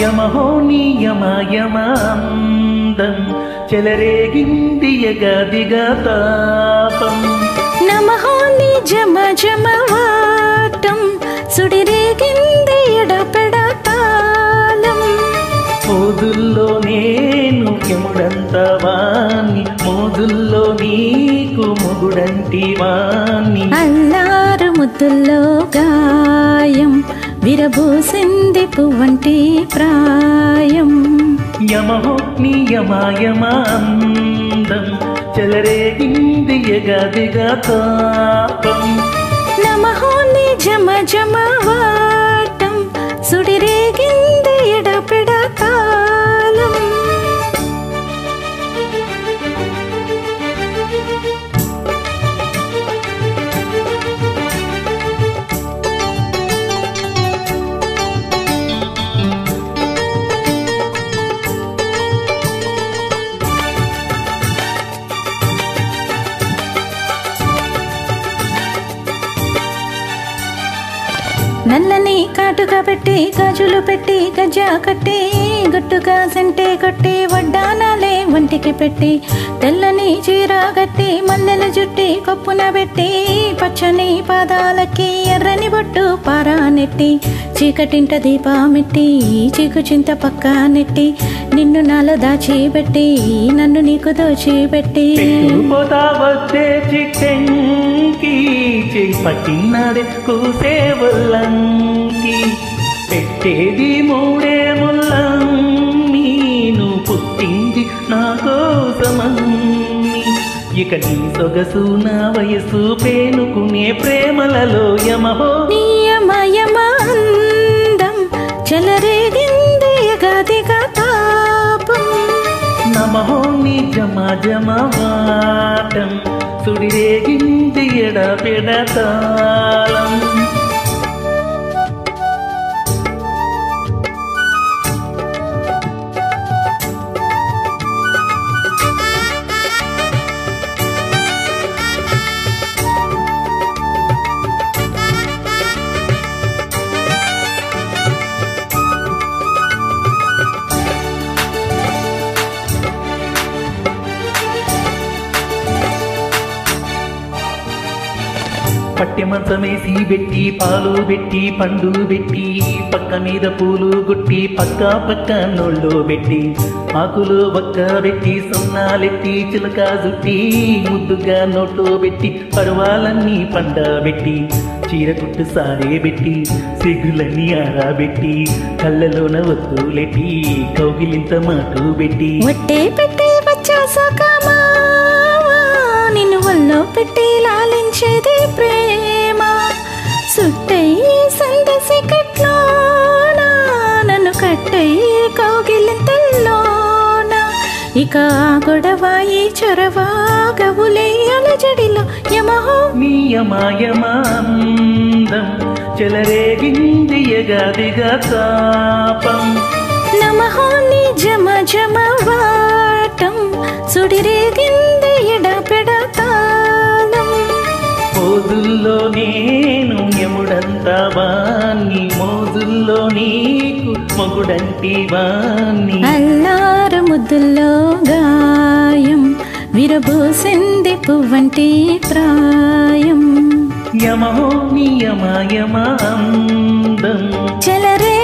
యమహో నీ యమయమాందం చెలరేగింది యగదిగా తాపం నమహో నీ జమ జమవాటం సుడిరేగింది ఎడపెడ తాళం మోదుల్లో నేను యముడంత వాణ్ణి మోదుల్లో నీకు మొగుడంటి వాణ్ణి అల్లారు ముద్దుల్లో గాయం విరబూసింది పువ్వంటి ప్రాయం యమహో నీ యమయమాందం చెలరేగింది యగదిగా తాపం నమహో నీ జమ జమవాటం సుడిరేగింది ఎడపెడ తాళం నల్లని కాటుగా పెట్టి గాజులు పెట్టి గజ్జా కట్టి గుట్టుగా సెంటే కొట్టి వడ్డానాలే వంటికి పెట్టి తెల్లని చీర గట్టి మల్లెల జుట్టి కొప్పున పెట్టి పచ్చని పాదాలకి ఎర్రని బొట్టు పారానెట్టి చీకటింట దీపామెట్టి చీకు చింత పక్క నెట్టి నిన్ను నాలో దాచిపెట్టి నన్ను నీకు దోచిపెట్టి పట్టినదే కూసే వల్లంకి పెట్టేది మూడే ముల్లం నేను పుట్టింది నా కోసమని ఇక నీ సొగసు నా వయసు పేనుకునే ప్రేమలలో యమహో నీ యమయమాందం చెలరేగింది యగదిగా తాపం నమహో నీ జమ జమవాటం సుడిరేగింది ఎడపెడ తాళం పట్టె మంచమేసి పెట్టి పాలు పెట్టి పండు పెట్టి పక్క మీద పూలు గుట్టి పక్క పక్క నోళ్ళు పెట్టి ఆకులు ఒక్క పెట్టి సున్నాలెట్టి చిలక జుట్టి ముద్దుగా నోట్లో పెట్టి పర్వాలన్నీ పండబెట్టి చీర కుట్టు సారే పెట్టి సిగ్గులన్నీ ఆరాబెట్టి కళ్ళలోన ఒత్తులెట్టి కౌగిలింత మాటు పెట్టి ఒట్టే పెట్టి వచ్చాసకమా నిన్ను వల్లో పెట్టి లాలించేది ప్రేమ సుట్టయి సందసి కట్లోన నన్ను కట్టయి కౌగిలింతల్లోన ఇక గొడవ ఈ చొరవ గవులే అలజడిలో యమహో నీ యమయమాందం చెలరేగింది యగదిగా తాపం నమహో నీ జమ జమవాటం సుడిరేగింది ఎడపెడ తాళం మోదుల్లో నేను యముడంత వాణ్ణి మోదుల్లో నీకు మొగుడంటి వాణ్ణి అల్లారు ముద్దుల్లో గాయం విరబూసింది పువ్వంటి ప్రాయం యమహో నీ యమయమాందం చెలరే